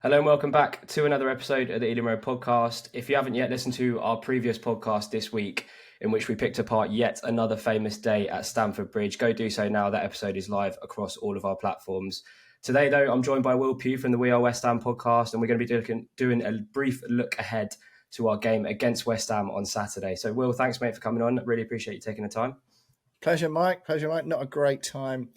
Hello and welcome back to another episode of the Ealing Road podcast. If you haven't yet listened to our previous podcast this week, in which we picked apart yet another famous day at Stamford Bridge, go do so now. That episode is live across all of our platforms. Today, though, I'm joined by Will Pugh from the We Are West Ham podcast, and we're going to be doing a brief look ahead to our game against West Ham on Saturday. So, Will, thanks, mate, for coming on. Really appreciate you taking the time. Pleasure, Mike. Not a great time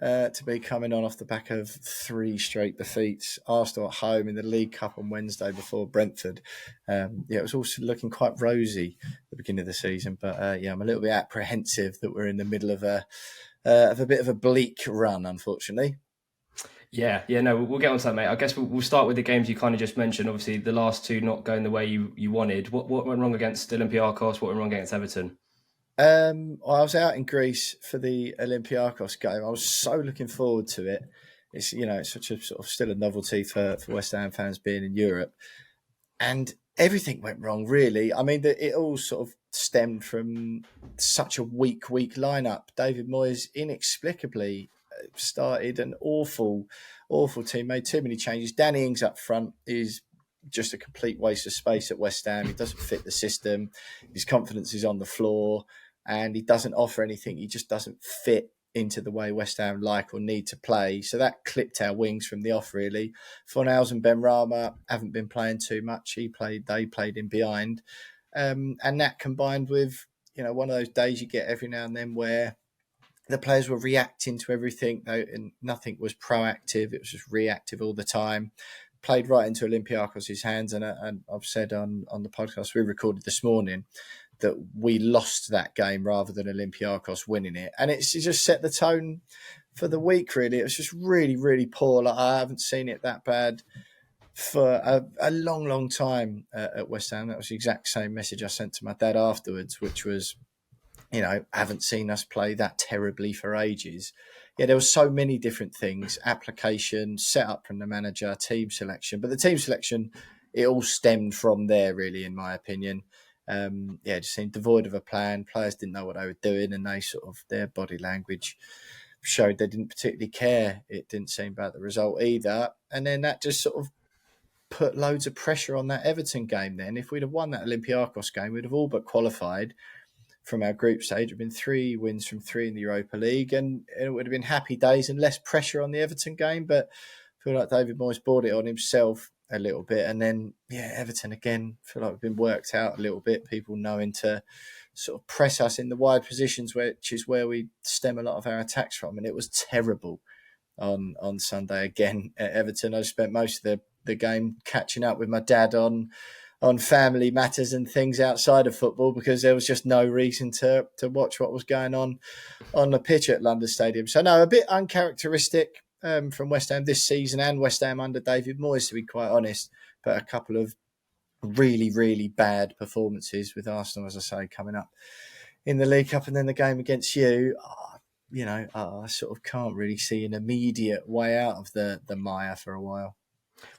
to be coming on off the back of 3 straight defeats. Arsenal at home in the League Cup on Wednesday before Brentford. It was also looking quite rosy at the beginning of the season, but I'm a little bit apprehensive that we're in the middle of a bit of a bleak run, unfortunately. Yeah, no, we'll get on to that, mate. I guess we'll start with the games you kind of just mentioned. Obviously, the last two not going the way you wanted. What went wrong against Olympiacos? What went wrong against Everton? I was out in Greece for the Olympiacos game. I was so looking forward to it. It's such a sort of still a novelty for West Ham fans being in Europe, and everything went wrong. Really, I mean, it all sort of stemmed from such a weak lineup. David Moyes inexplicably started an awful team, made too many changes. Danny Ings up front is just a complete waste of space at West Ham. He doesn't fit the system. His confidence is on the floor. And he doesn't offer anything. He just doesn't fit into the way West Ham like or need to play. So that clipped our wings from the off, really. Fornals and Benrahma haven't been playing too much. They played in behind. And that combined with, one of those days you get every now and then where the players were reacting to everything, and nothing was proactive. It was just reactive all the time. Played right into Olympiacos' hands. And I've said on the podcast we recorded this morning that we lost that game rather than Olympiacos winning it. And it just set the tone for the week, really. It was just really, really poor. I haven't seen it that bad for a long time at West Ham. That was the exact same message I sent to my dad afterwards, which was, haven't seen us play that terribly for ages. Yeah, there were so many different things, application, set up from the manager, team selection. But the team selection, it all stemmed from there, really, in my opinion. It just seemed devoid of a plan. Players didn't know what they were doing, and their body language showed they didn't particularly care. It didn't seem about the result either. And then that just sort of put loads of pressure on that Everton game then. If we'd have won that Olympiacos game, we'd have all but qualified from our group stage. It would have been 3 wins from 3 in the Europa League, and it would have been happy days and less pressure on the Everton game. But I feel like David Moyes brought it on himself a little bit. And then, Everton again, feel like we've been worked out a little bit. People knowing to sort of press us in the wide positions, which is where we stem a lot of our attacks from. And it was terrible on Sunday again at Everton. I spent most of the game catching up with my dad on family matters and things outside of football because there was just no reason to watch what was going on the pitch at London Stadium. So, no, a bit uncharacteristic from West Ham this season and West Ham under David Moyes, to be quite honest. But a couple of really, really bad performances with Arsenal, as I say, coming up in the League Cup and then the game against you. I sort of can't really see an immediate way out of the mire for a while.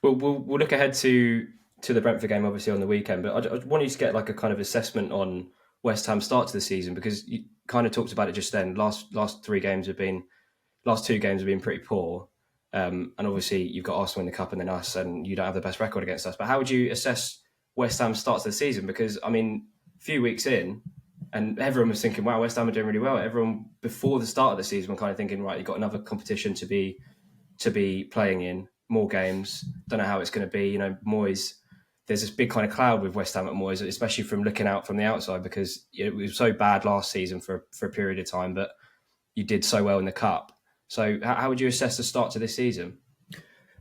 Well, we'll look ahead to the Brentford game, obviously, on the weekend. But I want you to get like a kind of assessment on West Ham's start to the season, because you kind of talked about it just then. Last 2 games have been pretty poor. And obviously, you've got Arsenal in the Cup and then us, and you don't have the best record against us. But how would you assess West Ham's start to the season? Because, I mean, a few weeks in, and everyone was thinking, wow, West Ham are doing really well. Everyone, before the start of the season, were kind of thinking, right, you've got another competition to be playing in, more games. Don't know how it's going to be. Moyes, there's this big kind of cloud with West Ham at Moyes, especially from looking out from the outside, because it was so bad last season for a period of time, but you did so well in the Cup. So how would you assess the start to this season?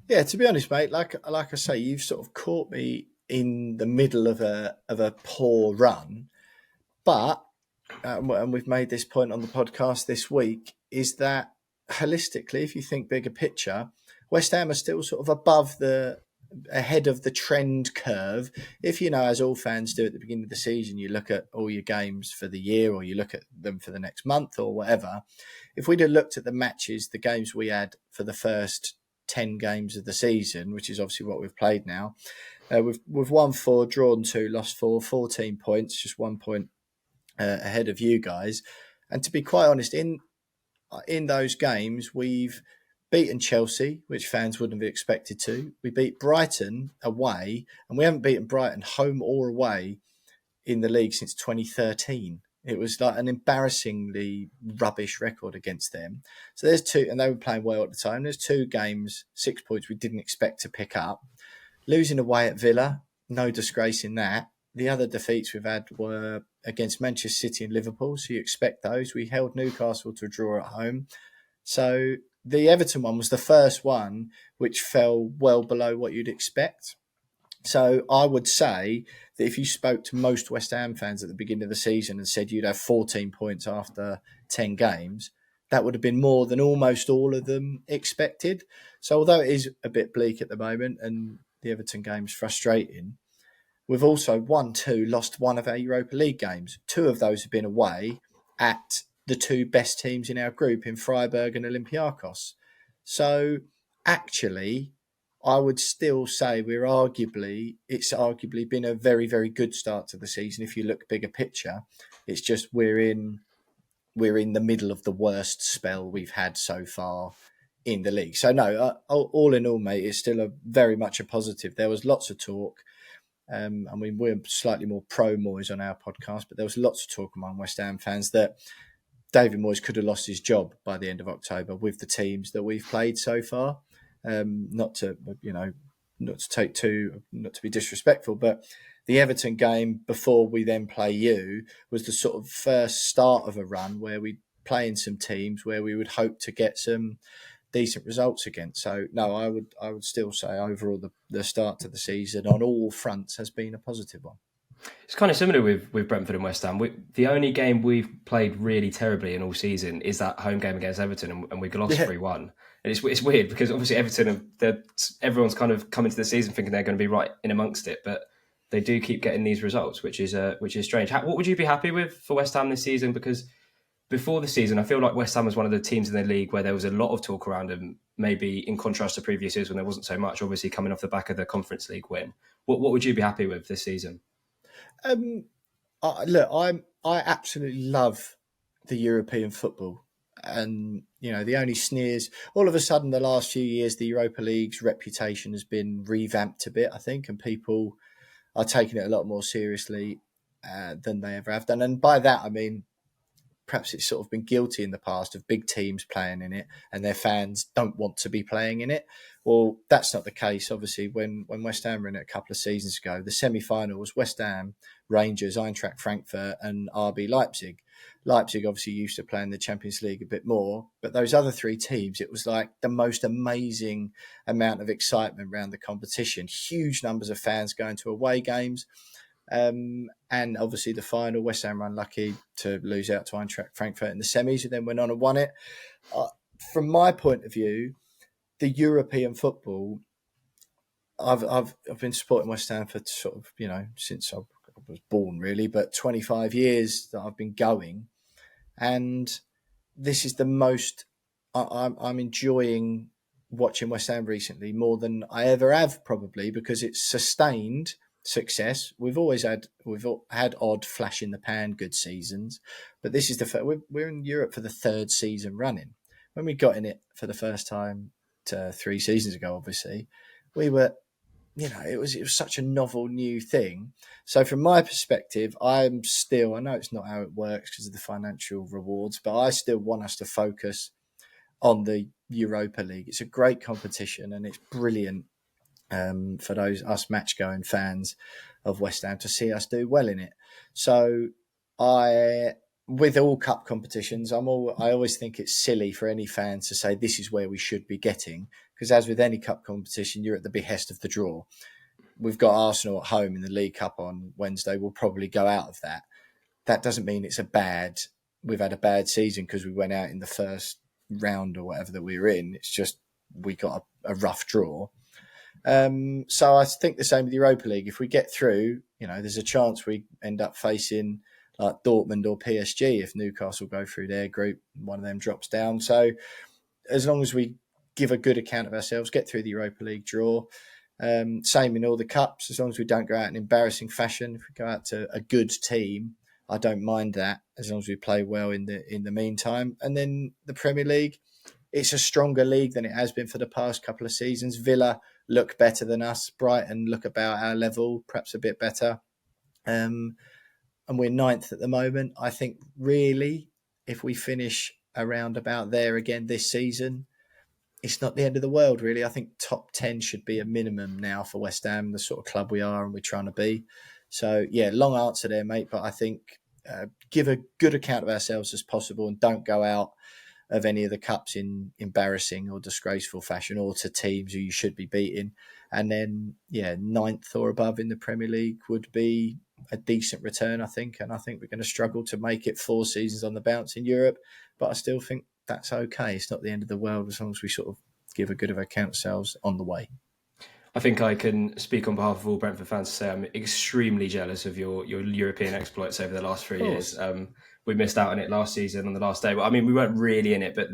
Yeah, to be honest, mate, like I say, you've sort of caught me in the middle of a poor run. But, and we've made this point on the podcast this week, is that holistically, if you think bigger picture, West Ham are still sort of ahead of the trend curve. If, as all fans do at the beginning of the season, you look at all your games for the year, or you look at them for the next month or whatever. If we'd have looked at the matches, the games we had for the first 10 games of the season, which is obviously what we've played now, we've won 4, drawn 2, lost 4, 14 points, just 1 point ahead of you guys. And to be quite honest, in those games, we've beaten Chelsea, which fans wouldn't have expected to. We beat Brighton away, and we haven't beaten Brighton home or away in the league since 2013. It was like an embarrassingly rubbish record against them. So there's two, and they were playing well at the time. There's 2 games, 6 points we didn't expect to pick up. Losing away at Villa, no disgrace in that. The other defeats we've had were against Manchester City and Liverpool, so you expect those. We held Newcastle to a draw at home. So the Everton one was the first one which fell well below what you'd expect. So I would say that if you spoke to most West Ham fans at the beginning of the season and said you'd have 14 points after 10 games, that would have been more than almost all of them expected. So although it is a bit bleak at the moment and the Everton game's frustrating, we've also won 2, lost 1 of our Europa League games. 2 of those have been away at the 2 best teams in our group in Freiburg and Olympiacos. So actually, I would still say it's arguably been a very, very good start to the season. If you look bigger picture, it's just we're in the middle of the worst spell we've had so far in the league. So no, all in all, mate, it's still very much a positive. There was lots of talk. I mean, we're slightly more pro Moyes on our podcast, but there was lots of talk among West Ham fans that David Moyes could have lost his job by the end of October with the teams that we've played so far. Not to be disrespectful, but the Everton game before we then play you was the sort of first start of a run where we play in some teams where we would hope to get some decent results against. So no, I would still say overall the start to the season on all fronts has been a positive one. It's kind of similar with Brentford and West Ham. The only game we've played really terribly in all season is that home game against Everton, and we lost 3-1. And it's weird because obviously Everton, everyone's kind of come into the season thinking they're going to be right in amongst it, but they do keep getting these results, which is strange. What would you be happy with for West Ham this season? Because before the season, I feel like West Ham was one of the teams in the league where there was a lot of talk around them, maybe in contrast to previous years when there wasn't so much, obviously coming off the back of the Conference League win. What would you be happy with this season? I absolutely love the European football. And, the only sneers, all of a sudden the last few years, the Europa League's reputation has been revamped a bit, I think, and people are taking it a lot more seriously than they ever have done. And by that, I mean, perhaps it's sort of been guilty in the past of big teams playing in it and their fans don't want to be playing in it. Well, that's not the case. Obviously, when West Ham were in it a couple of seasons ago, the semi-final was West Ham, Rangers, Eintracht Frankfurt and RB Leipzig. Leipzig obviously used to play in the Champions League a bit more, but those other 3 teams, it was like the most amazing amount of excitement around the competition. Huge numbers of fans going to away games. And obviously the final, West Ham were unlucky to lose out to Eintracht Frankfurt in the semis, who then went on and won it. From my point of view, the European football, I've been supporting West Ham for sort of, since I was born really, but 25 years that I've been going. And this is the most I'm enjoying watching West Ham recently more than I ever have, probably because it's sustained success. We've had odd flash in the pan good seasons, but this is we're in Europe for the 3rd season running. When we got in it for the first time 3 seasons ago, obviously we were, it was such a novel new thing. So from my perspective, I know it's not how it works because of the financial rewards, but I still want us to focus on the Europa League. It's a great competition and it's brilliant for us match-going fans of West Ham to see us do well in it. So with all cup competitions, I always think it's silly for any fan to say this is where we should be getting, because as with any cup competition, you're at the behest of the draw. We've got Arsenal at home in the League Cup on Wednesday. We'll probably go out of that. That doesn't mean we've had a bad season because we went out in the first round or whatever that we were in. It's just we got a rough draw. So I think the same with the Europa League. If we get through, there's a chance we end up facing like Dortmund or PSG if Newcastle go through their group, one of them drops down. So as long as we give a good account of ourselves, get through the Europa League draw, same in all the cups, as long as we don't go out in embarrassing fashion. If we go out to a good team, I don't mind that, as long as we play well in the meantime. And then the Premier League, it's a stronger league than it has been for the past couple of seasons. Villa look better than us. Brighton look about our level, perhaps a bit better. And we're ninth at the moment. I think really, if we finish around about there again this season, it's not the end of the world, really. I think top 10 should be a minimum now for West Ham, the sort of club we are and we're trying to be. So, yeah, long answer there, mate. But I think give a good account of ourselves as possible and don't go out of any of the cups in embarrassing or disgraceful fashion or to teams who you should be beating. And then, yeah, ninth or above in the Premier League would be a decent return, I think. And I think we're going to struggle to make it 4 seasons on the bounce in Europe. But I still think that's okay. It's not the end of the world as long as we sort of give a good of account of ourselves on the way. I think I can speak on behalf of all Brentford fans to say I'm extremely jealous of your European exploits over the last 3 years. We missed out on it last season on the last day. But I mean, we weren't really in it, but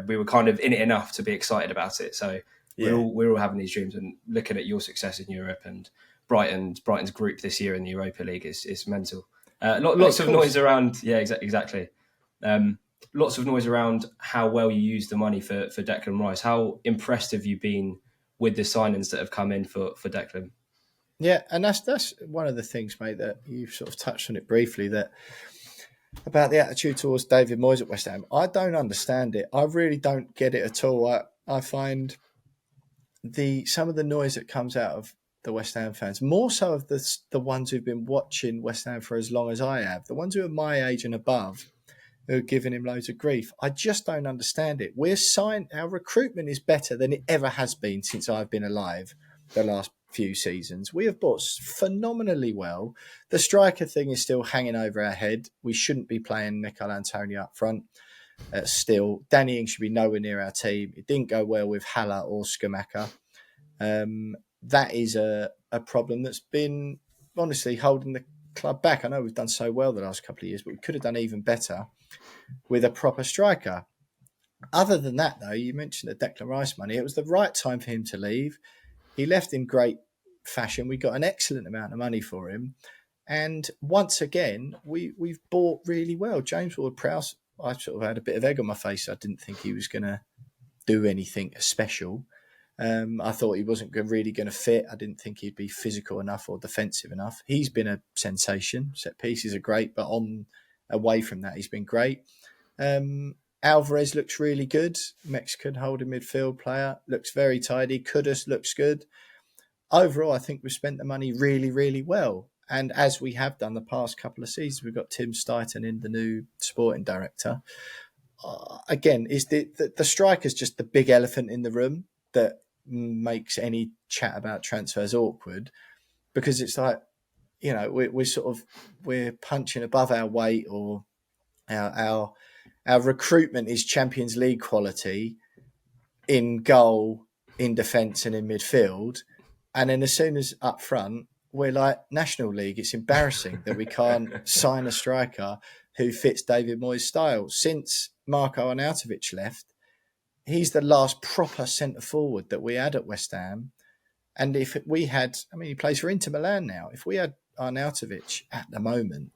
we were kind of in it enough to be excited about it. So we're all having these dreams, and looking at your success in Europe and Brighton's group this year in the Europa League is mental. Lots of noise around. Yeah, exactly. Lots of noise around how well you use the money for Declan Rice. How impressed have you been with the signings that have come in for Declan? Yeah, and that's one of the things, mate, that you've sort of touched on it briefly, that about the attitude towards David Moyes at West Ham. I don't understand it. I really don't get it at all. I find some of the noise that comes out of the West Ham fans, more so of the ones who've been watching West Ham for as long as I have, the ones who are my age and above, who are giving him loads of grief. I just don't understand it. Our recruitment is better than it ever has been since I've been alive the last few seasons. We have bought phenomenally well. The striker thing is still hanging over our head. We shouldn't be playing Mikel Antonio up front. Still, Danny Ings should be nowhere near our team. It didn't go well with Haller or Skamaka. That is a problem that's been honestly holding the club back. I know we've done so well the last couple of years, but we could have done even better with a proper striker. Other than that, though, you mentioned the Declan Rice money. It was the right time for him to leave. He left in great fashion. We got an excellent amount of money for him. And once again, we've bought really well. James Ward-Prowse, I sort of had a bit of egg on my face. I didn't think he was going to do anything special. I thought he wasn't really going to fit. I didn't think he'd be physical enough or defensive enough. He's been a sensation. Set pieces are great, but away from that, he's been great. Alvarez looks really good. Mexican holding midfield player. Looks very tidy. Kudus looks good. Overall, I think we've spent the money really, really well. And as we have done the past couple of seasons, we've got Tim Stuyton in, the new sporting director. Again, is the striker's just the big elephant in the room that makes any chat about transfers awkward, because it's like, we're punching above our weight, or our recruitment is Champions League quality in goal, in defence and in midfield. And then as soon as up front, we're like National League. It's embarrassing that we can't sign a striker who fits David Moyes' style. Since Marko Arnautovic left, he's the last proper centre forward that we had at West Ham. And if we had, he plays for Inter Milan now. If we had Arnautovic at the moment,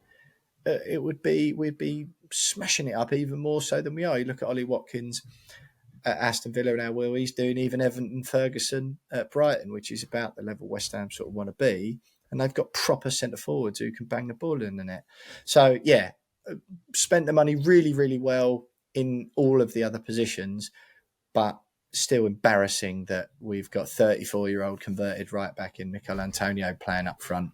we'd be smashing it up even more so than we are. You look at Ollie Watkins at Aston Villa and how well he's doing, even Everton Ferguson at Brighton, which is about the level West Ham sort of want to be. And they've got proper centre forwards who can bang the ball in the net. So, yeah, spent the money really, really well in all of the other positions, but still embarrassing that we've got 34-year-old converted right back in Mikel Antonio playing up front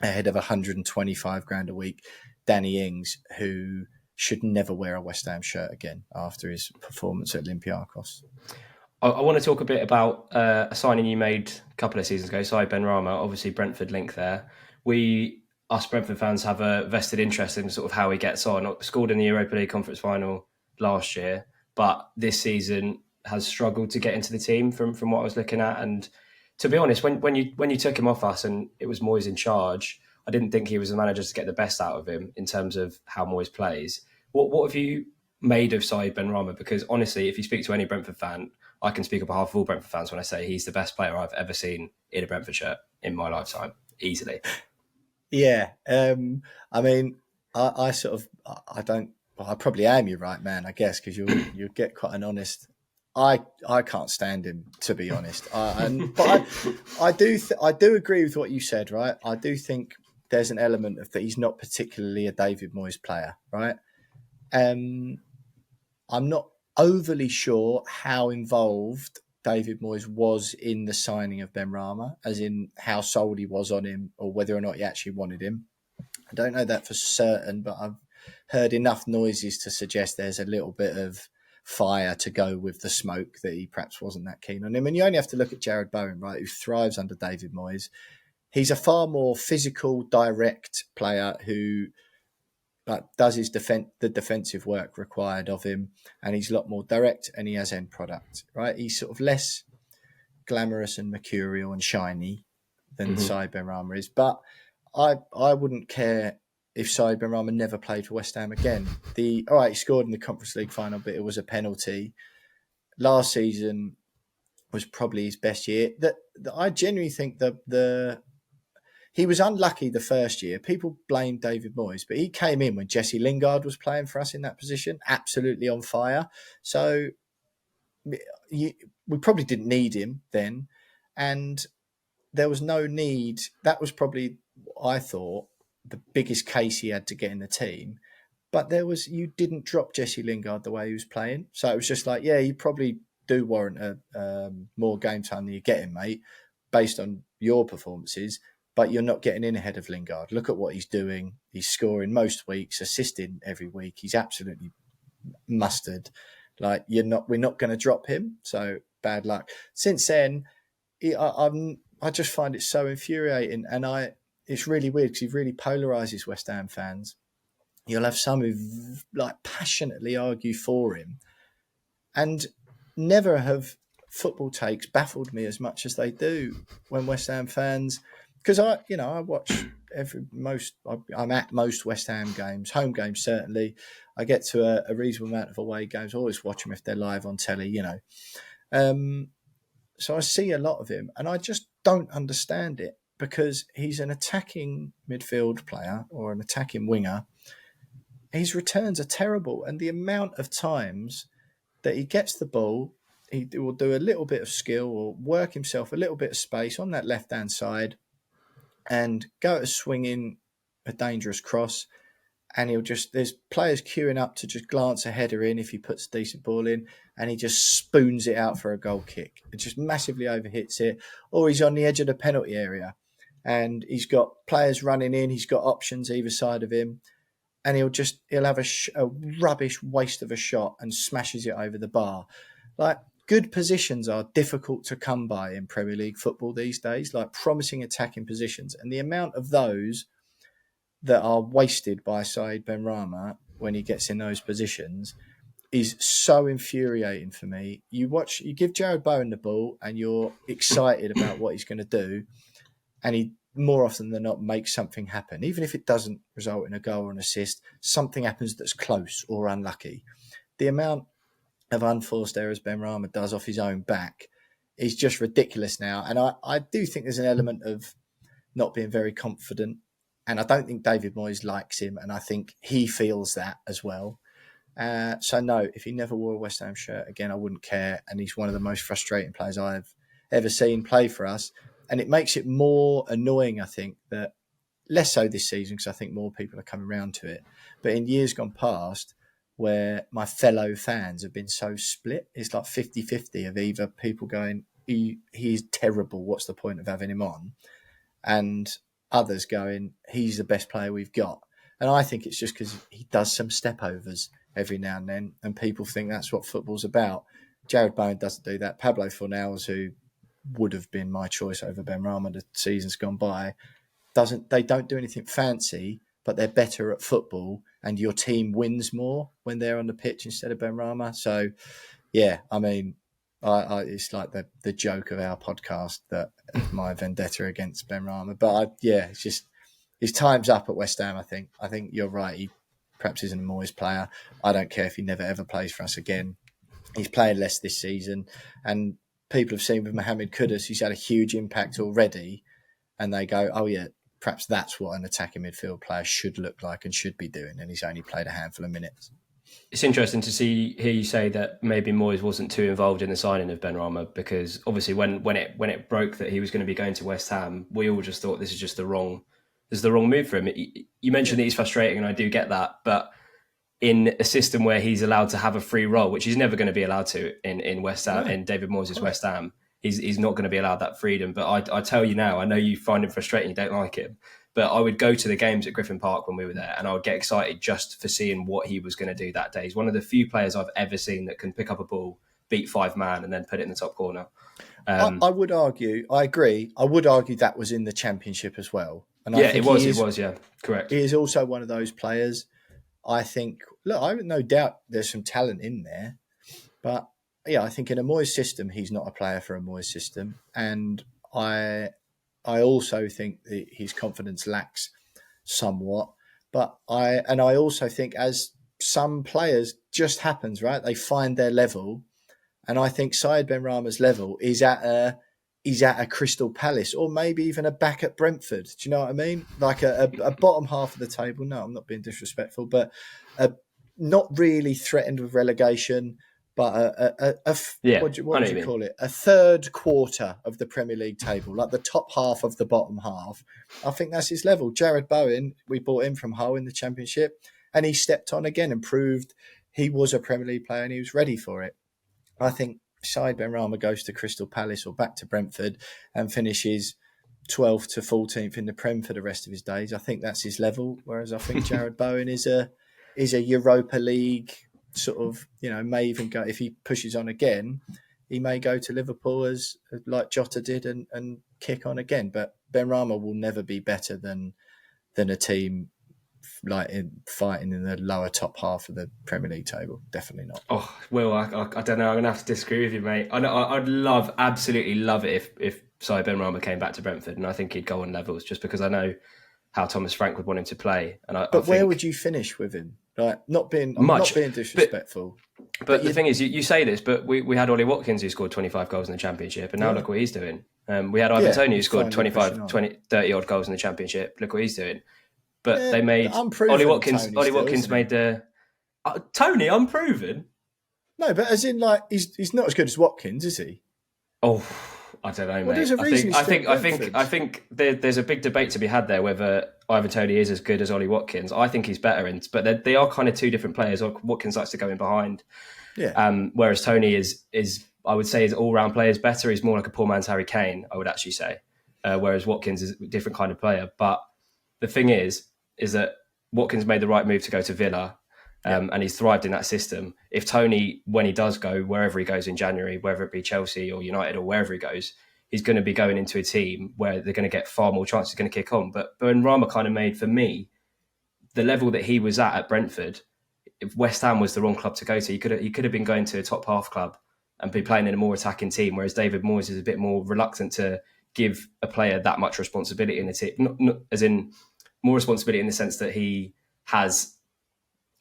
ahead of 125 grand a week, Danny Ings, who should never wear a West Ham shirt again after his performance at Olympiacos. I want to talk a bit about a signing you made a couple of seasons ago, Saïd Benrahma, obviously Brentford link there. Us Brentford fans have a vested interest in sort of how he gets on. Scored in the Europa League conference final last year, but this season has struggled to get into the team from what I was looking at. And to be honest, when you took him off us and it was Moyes in charge, I didn't think he was the manager to get the best out of him in terms of how Moyes plays. What have you made of Saïd Benrahma? Because honestly, if you speak to any Brentford fan, I can speak on behalf of all Brentford fans when I say he's the best player I've ever seen in a Brentford shirt in my lifetime, easily. Yeah. I probably am your right man, I guess, because you'll get quite an honest I can't stand him, to be honest. I do agree with what you said, right? I do think there's an element of that he's not particularly a David Moyes player, right? I'm not overly sure how involved David Moyes was in the signing of Benrahma, as in how sold he was on him or whether or not he actually wanted him. I don't know that for certain, but I've heard enough noises to suggest there's a little bit of fire to go with the smoke that he perhaps wasn't that keen on him. And you only have to look at Jared Bowen, right, who thrives under David Moyes. He's a far more physical, direct player who does the defensive work required of him, and he's a lot more direct and he has end product, right? He's sort of less glamorous and mercurial and shiny than Saïd Benrahma is, but I wouldn't care if Saïd Benrahma never played for West Ham again. He scored in the Conference League final, but it was a penalty. Last season was probably his best year. I genuinely think he was unlucky the first year. People blame David Moyes, but he came in when Jesse Lingard was playing for us in that position, absolutely on fire. So we probably didn't need him then, and there was no need. That was probably, I thought, the biggest case he had to get in the team. But you didn't drop Jesse Lingard the way he was playing. So it was just like, yeah, you probably do warrant more game time than you're getting, mate, based on your performances. But you're not getting in ahead of Lingard. Look at what he's doing. He's scoring most weeks, assisting every week. He's absolutely mustard. Like, we're not going to drop him. So bad luck. Since then, I just find it so infuriating, and it's really weird because he really polarises West Ham fans. You'll have some who passionately argue for him, and never have football takes baffled me as much as they do when West Ham fans. Because I watch I'm at most West Ham games, home games certainly. I get to a reasonable amount of away games. I always watch them if they're live on telly, So I see a lot of him, and I just don't understand it because he's an attacking midfield player or an attacking winger. His returns are terrible, and the amount of times that he gets the ball, he will do a little bit of skill or work himself a little bit of space on that left-hand side and go to swing in a dangerous cross, and there's players queuing up to just glance a header in if he puts a decent ball in, and he just spoons it out for a goal kick. It just massively overhits it. Or he's on the edge of the penalty area and he's got players running in, he's got options either side of him, and he'll have a rubbish waste of a shot and smashes it over the bar. Like, good positions are difficult to come by in Premier League football these days, like promising attacking positions. And the amount of those that are wasted by Saïd Benrahma when he gets in those positions is so infuriating for me. You give Jared Bowen the ball and you're excited about what he's going to do, and he more often than not makes something happen. Even if it doesn't result in a goal or an assist, something happens that's close or unlucky. The amount of unforced errors Benrahma does off his own back is just ridiculous now. And I do think there's an element of not being very confident. And I don't think David Moyes likes him. And I think he feels that as well. So no, if he never wore a West Ham shirt again, I wouldn't care. And he's one of the most frustrating players I've ever seen play for us. And it makes it more annoying, I think, that less so this season because I think more people are coming around to it. But in years gone past, where my fellow fans have been so split, it's like 50-50 of either people going, he's terrible, what's the point of having him on? And others going, he's the best player we've got. And I think it's just because he does some step overs every now and then, and people think that's what football's about. Jared Bowen doesn't do that. Pablo Fornals, who would have been my choice over Benrahma the season's gone by, they don't do anything fancy, but they're better at football, and your team wins more when they're on the pitch instead of Benrahma. So, yeah, I mean, it's like the joke of our podcast that my vendetta against Benrahma. But it's just his time's up at West Ham. I think you're right. He perhaps isn't a Moyes player. I don't care if he never ever plays for us again. He's playing less this season, and people have seen with Mohamed Kudus, he's had a huge impact already, and they go, oh yeah, perhaps that's what an attacking midfield player should look like and should be doing, and he's only played a handful of minutes. It's interesting to hear you say that maybe Moyes wasn't too involved in the signing of Benrahma, because obviously when it broke that he was going to be going to West Ham, we all just thought this is the wrong move for him. You mentioned that he's frustrating, and I do get that, but in a system where he's allowed to have a free role, which he's never going to be allowed to in West Ham, No, in David Moyes' quite. West Ham, he's not going to be allowed that freedom. But I tell you now, I know you find him frustrating, you don't like him, but I would go to the games at Griffin Park when we were there, and I would get excited just for seeing what he was going to do that day. He's one of the few players I've ever seen that can pick up a ball, beat 5 man, and then put it in the top corner. I would argue, I agree. I would argue that was in the Championship as well. And I Yeah, think it was, yeah, correct. he is also one of those players. I think, look, I have no doubt there's some talent in there, but yeah, I think in a Moyes system, he's not a player for a Moyes system, and I also think that his confidence lacks somewhat. But I also think, as some players just happens, right? They find their level, and I think Said Benrahma's level is at a Crystal Palace, or maybe even a back at Brentford. Do you know what I mean? Like a bottom half of the table. No, I'm not being disrespectful, but not really threatened with relegation, but Yeah, what I know would what you you mean. call it? A third quarter of the Premier League table, like the top half of the bottom half. I think that's his level. Jared Bowen, we bought him from Hull in the Championship, and he stepped on again and proved he was a Premier League player and he was ready for it. I think Said Benrahma goes to Crystal Palace or back to Brentford and finishes 12th to 14th in the Prem for the rest of his days. I think that's his level. Whereas I think Jared Bowen is a Europa League sort of, may even go, if he pushes on again, he may go to Liverpool as like Jota did and kick on again. But Benrahma will never be better than a team like fighting in the lower top half of the Premier League table. Definitely not. Oh, Will, I don't know. I'm gonna have to disagree with you, mate. I'd absolutely love it if Said Benrahma came back to Brentford, and I think he'd go on levels, just because I know how Thomas Frank would want him to play, and I But where would think you finish with him? Like, I'm not much. being But disrespectful. but the thing is, you say this, but we had Ollie Watkins who scored 25 goals in the Championship, and now Yeah, look what he's doing. We had Ivan yeah, Toney who he's scored finally pushing 25, on. 20, 30 odd goals in the Championship. Look what he's doing. But Yeah, they made Ollie unproven Watkins. Tony Ollie still, Watkins isn't he? made the Tony unproven. No, but as in, like, he's not as good as Watkins, is he? Oh, I don't know, Well, there's mate. a reason he's still at I Brentford. think there's a big debate to be had there whether Ivan Toney is as good as Ollie Watkins. I think he's better, but they are kind of two different players. Watkins likes to go in behind, Yeah, whereas Toney is I would say his all round player is better. He's more like a poor man's Harry Kane, I would actually say. Whereas Watkins is a different kind of player. But the thing is that Watkins made the right move to go to Villa. yeah, And he's thrived in that system. If Tony, when he does go, wherever he goes in January, whether it be Chelsea or United or wherever he goes, he's going to be going into a team where they're going to get far more chances going to kick on. But Benrahma kind of made, for me, the level that he was at Brentford, if West Ham was the wrong club to go to, he could have been going to a top half club and be playing in a more attacking team, whereas David Moyes is a bit more reluctant to give a player that much responsibility in the team, not as in more responsibility in the sense that he has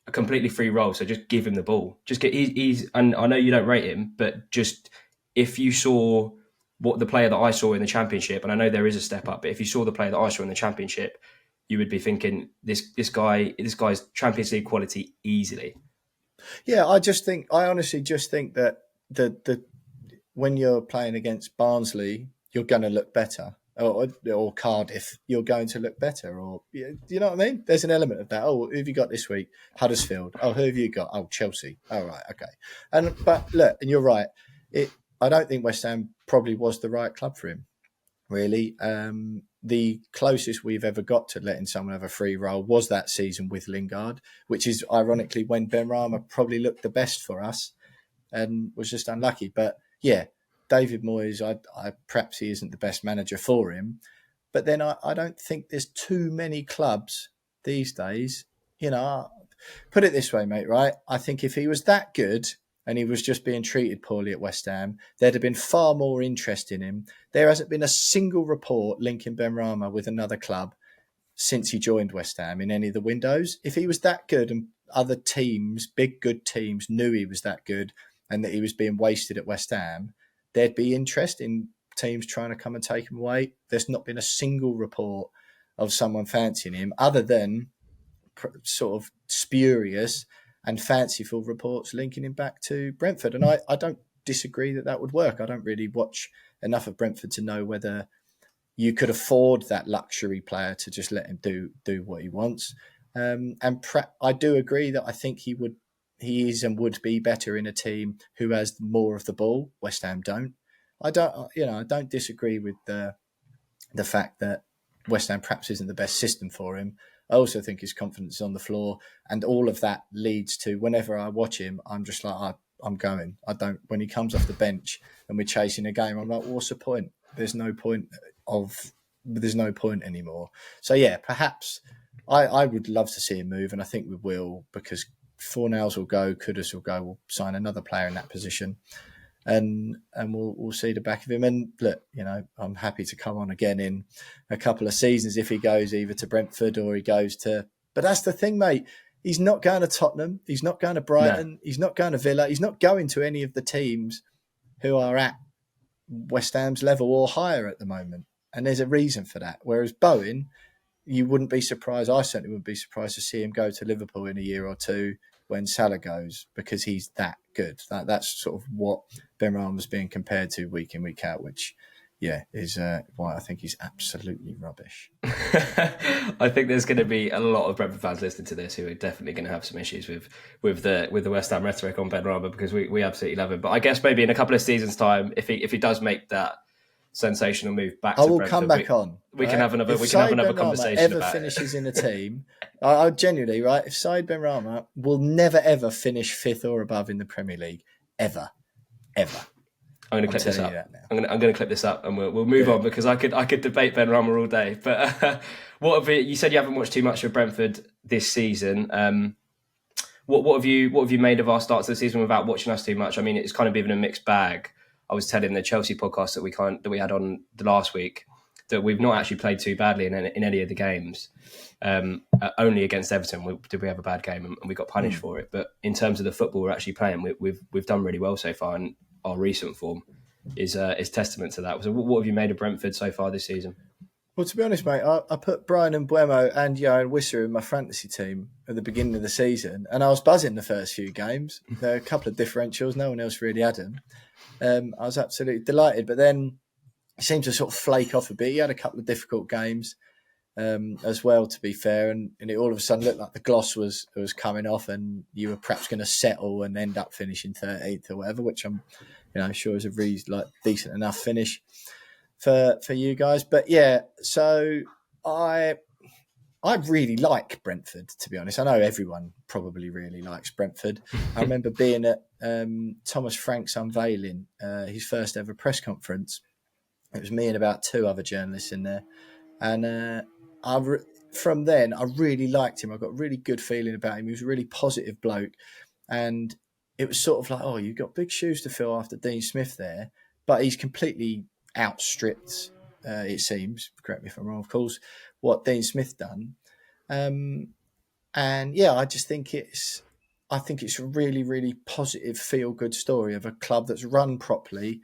a completely free role. So just give him the ball. Just get he's and I know you don't rate him, but just if you saw what the player that I saw in the Championship, and I know there is a step up, but if you saw the player that I saw in the Championship, you would be thinking this guy's Champions League quality easily. yeah. I honestly just think that the when you're playing against Barnsley, you're going to look better. Or Cardiff, you're going to look better. Or you know what I mean? There's an element of that. Oh, who have you got this week? Huddersfield. Oh, who have you got? Oh, Chelsea. Oh, right, okay. But look, and you're right. I don't think West Ham probably was the right club for him. Really, the closest we've ever got to letting someone have a free role was that season with Lingard, which is ironically when Benrahma probably looked the best for us and was just unlucky. But yeah, David Moyes, perhaps he isn't the best manager for him. But then I don't think there's too many clubs these days. Put it this way, mate, right? I think if he was that good and he was just being treated poorly at West Ham, there'd have been far more interest in him. There hasn't been a single report linking Benrahma with another club since he joined West Ham in any of the windows. If he was that good and other teams, big good teams, knew he was that good and that he was being wasted at West Ham, there'd be interest in teams trying to come and take him away. There's not been a single report of someone fancying him other than sort of spurious. and fanciful reports linking him back to Brentford. And I don't disagree that would work. I don't really watch enough of Brentford to know whether you could afford that luxury player to just let him do what he wants. I do agree that I think he is and would be better in a team who has more of the ball. West Ham don't. I don't disagree with the fact that West Ham perhaps isn't the best system for him. I also think his confidence is on the floor, and all of that leads to whenever I watch him, I'm just like, I'm going. I don't. When he comes off the bench and we're chasing a game, I'm like, what's the point? There's no point anymore. So yeah, perhaps I would love to see him move, and I think we will, because Fornals will go, Kudus will go. We'll sign another player in that position, and we'll see the back of him. And look, I'm happy to come on again in a couple of seasons if he goes either to Brentford or he goes to. But that's the thing, mate. He's not going to Tottenham. He's not going to Brighton. No. He's not going to Villa. He's not going to any of the teams who are at West Ham's level or higher at the moment. And there's a reason for that. Whereas Bowen, you wouldn't be surprised. I certainly wouldn't be surprised to see him go to Liverpool in a year or two when Salah goes, because he's that good. That's sort of what Benrahma's being compared to week in, week out, which, is why I think he's absolutely rubbish. I think there's going to be a lot of Brentford fans listening to this who are definitely going to have some issues with the West Ham rhetoric on Benrahma, because we absolutely love him. But I guess maybe in a couple of seasons' time, if he does make that sensational move back to Brentford, come back on. We can have another conversation. Ever finishes in a team, I genuinely, right? If Said Benrahma will never ever finish 5th or above in the Premier League, ever. I'm going to clip this up. I'm going to clip this up, and we'll move on, because I could debate Benrahma all day. But you said you haven't watched too much of Brentford this season. What have you made of our start to the season without watching us too much? I mean, it's kind of been a mixed bag. I was telling the Chelsea podcast that we had on the last week that we've not actually played too badly in any of the games. Only against Everton did we have a bad game, and we got punished for it. But in terms of the football we're actually playing, we've done really well so far, and our recent form is testament to that. So what have you made of Brentford so far this season? Well, to be honest, mate, I put Brian Mbuemo and Johan Wisser in my fantasy team at the beginning of the season, and I was buzzing the first few games. There are a couple of differentials. No one else really had them. I was absolutely delighted, but then he seemed to sort of flake off a bit. He had a couple of difficult games as well, to be fair, and it all of a sudden looked like the gloss was coming off, and you were perhaps going to settle and end up finishing 13th or whatever, which I'm sure is a decent enough finish for you guys. But yeah, so I really like Brentford, to be honest. I know everyone probably really likes Brentford. I remember being at Thomas Frank's unveiling, his first ever press conference. It was me and about 2 other journalists in there. And from then, I really liked him. I got a really good feeling about him. He was a really positive bloke. And it was sort of like, oh, you've got big shoes to fill after Dean Smith there. But he's completely outstripped, it seems, correct me if I'm wrong, of course, what Dean Smith done. And yeah, I just think it's a really, really positive, feel-good story of a club that's run properly,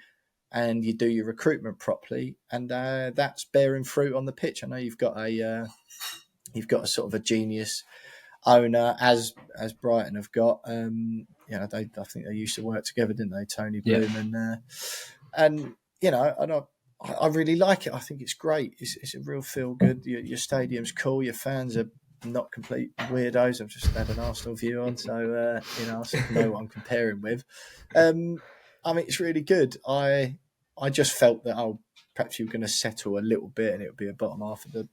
and you do your recruitment properly, and that's bearing fruit on the pitch. I know you've got a sort of a genius owner, as Brighton have got. I think they used to work together, didn't they, Tony Bloom? Yeah. And I really like it. I think it's great. It's a real feel good. Your stadium's cool. Your fans are not complete weirdos. I've just had an Arsenal view on, so I sort of know what I'm comparing with. I mean, it's really good. I just felt that perhaps you were going to settle a little bit, and it would be a bottom half of the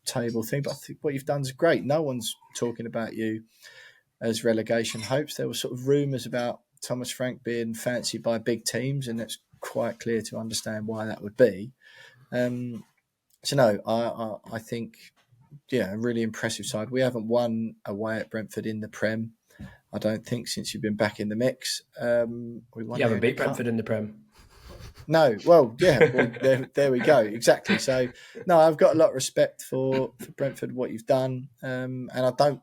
table thing. But I think what you've done is great. No one's talking about you as relegation hopes. There were sort of rumours about Thomas Frank being fancied by big teams, and it's quite clear to understand why that would be. So no, I think, a really impressive side. We haven't won away at Brentford in the Prem, I don't think, since you've been back in the mix. You haven't beat Brentford in the Prem. No, well, there we go, exactly. So, no, I've got a lot of respect for Brentford, what you've done, and I don't,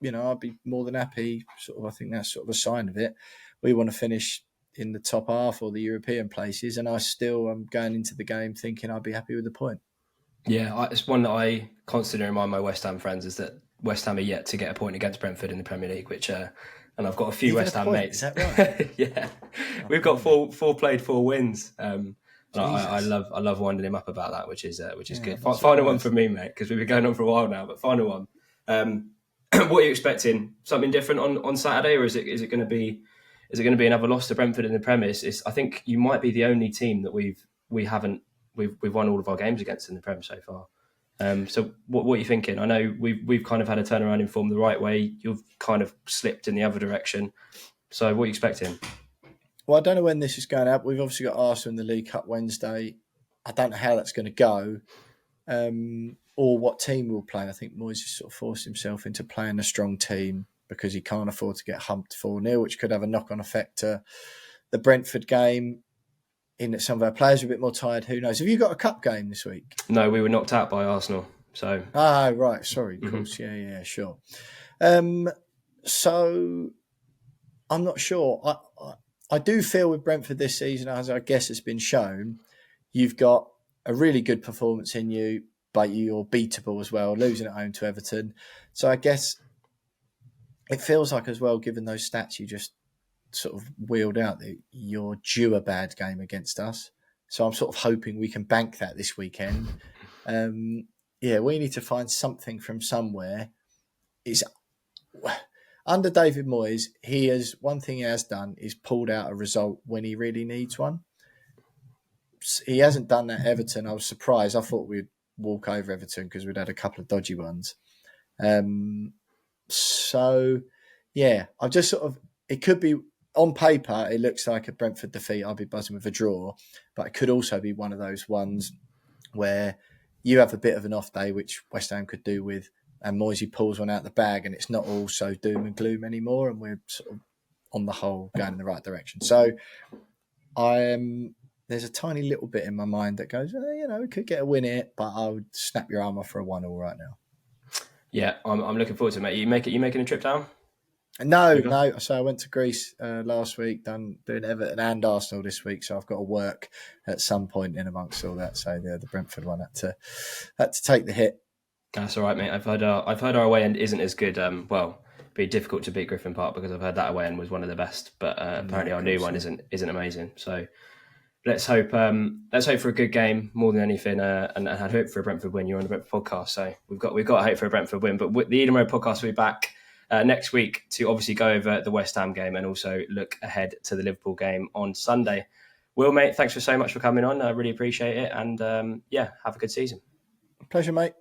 I'd be more than happy. I think that's sort of a sign of it. We want to finish in the top half or the European places, and I still am going into the game thinking I'd be happy with the point. Yeah, it's one that I constantly remind my West Ham friends, is that West Ham are yet to get a point against Brentford in the Premier League, which and I've got a few Even West a Ham point, mates. is that right? Yeah, we've got four played, 4 wins. I Jesus. love winding him up about that, which is good. I'm not Final one surprised. from me, mate, because we've been going on for a while now. But final one. What are you expecting? Something different on Saturday, or is it going to be another loss to Brentford in the Premier? I think you might be the only team that we've won all of our games against in the Premier so far. So what are you thinking? I know we've kind of had a turnaround in form the right way. You've kind of slipped in the other direction. So what are you expecting? Well, I don't know when this is going up. We've obviously got Arsenal in the League Cup Wednesday. I don't know how that's going to go, or what team we'll play. I think Moyes has sort of forced himself into playing a strong team because he can't afford to get humped 4-0, which could have a knock-on effect to the Brentford game, in that some of our players are a bit more tired. Who knows? Have you got a cup game this week? No, we were knocked out by Arsenal. So right. Sorry, of course. Yeah, sure. So I'm not sure. I do feel with Brentford this season, as I guess has been shown, you've got a really good performance in you, but you're beatable as well, losing at home to Everton. So I guess it feels like as well, given those stats you just sort of wheeled out, that you're due a bad game against us. So I'm sort of hoping we can bank that this weekend. We need to find something from somewhere. It's under David Moyes, one thing he has done is pulled out a result when he really needs one. He hasn't done that at Everton. I was surprised. I thought we'd walk over Everton because we'd had a couple of dodgy ones. I just sort of, it could be, on paper, it looks like a Brentford defeat. I'll be buzzing with a draw, but it could also be one of those ones where you have a bit of an off day, which West Ham could do with, and Moisey pulls one out the bag, and it's not all so doom and gloom anymore, and we're sort of on the whole going in the right direction. So there's a tiny little bit in my mind that goes, we could get a win here, but I would snap your arm off for a 1-1 right now. Yeah, I'm looking forward to it, mate. You making a trip down? No. So I went to Greece last week, doing Everton and Arsenal this week. So I've got to work at some point in amongst all that. So the Brentford one had to take the hit. That's all right, mate. I've heard our away end isn't as good. It'd be difficult to beat Griffin Park because I've heard that away end was one of the best, but apparently our new one isn't amazing. So let's hope for a good game more than anything, and I hope for a Brentford win. You're on the Brentford podcast, so we've got to hope for a Brentford win. But the Eden Road podcast will be back next week to obviously go over the West Ham game and also look ahead to the Liverpool game on Sunday. Will, mate, thanks so much for coming on. I really appreciate it, and have a good season. Pleasure, mate.